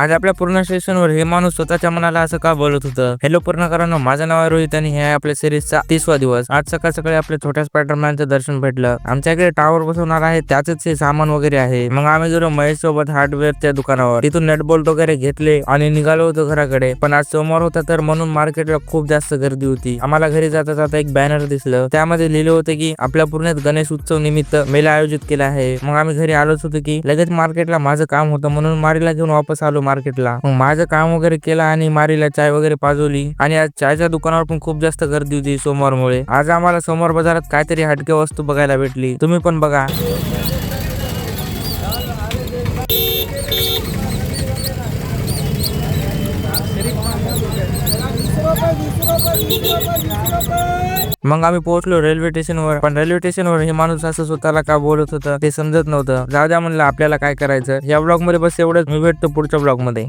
आज आपल्या पूर्ण स्टेशनवर हे माणूस स्वतःच्या मनाला असं का बोलत होतं. हॅलो पूर्णकरांनो, माझं नाव आहे रोहित आणि हे आहे आपल्या सिरीजचा 30वा दिवस. आज सकाळ सकाळी आपल्या छोट्या स्पायडरमॅनचं दर्शन भेटलं. आमच्याकडे टावर बसवणार आहे, त्याच हे सामान वगैरे आहे. मग आम्ही गेलो महेश सोबत हार्डवेअरच्या दुकानावर. तिथून नेट बोल्ट वगैरे घेतले आणि निघालो होतो घराकडे. पण आज सोमवार होता तर म्हणून मार्केटला खूप जास्त गर्दी होती. आम्हाला घरी जाता जाता एक बॅनर दिसलं, त्यामध्ये लिहिलं होतं की आपल्या पुण्यात गणेश उत्सव निमित्त मेला आयोजित केला आहे. मग आम्ही घरी आलोच होतो की लगेच मार्केटला माझं काम होतं म्हणून मारीला घेऊन वापस आलो मार्केटला. मग माझं काम वगैरे केलं आणि मारीला चाय वगैरे पाजवली. आणि आज चायच्या दुकानावर पण खूप जास्त गर्दी होती सोमवारमुळे. आज आम्हाला सोमवार बाजारात काहीतरी हटके वस्तू बघायला भेटली. तुम्ही पण बघा. मग आम्ही पोहोचलो रेल्वे स्टेशनवर. पण रेल्वे स्टेशनवर हे माणूस असं स्वतःला का बोलत होतं ते समजत नव्हतं. जाऊ द्या म्हणलं, आपल्याला काय करायचं. या ब्लॉग मध्ये बस एवढंच. मी भेटतो पुढच्या ब्लॉग मध्ये.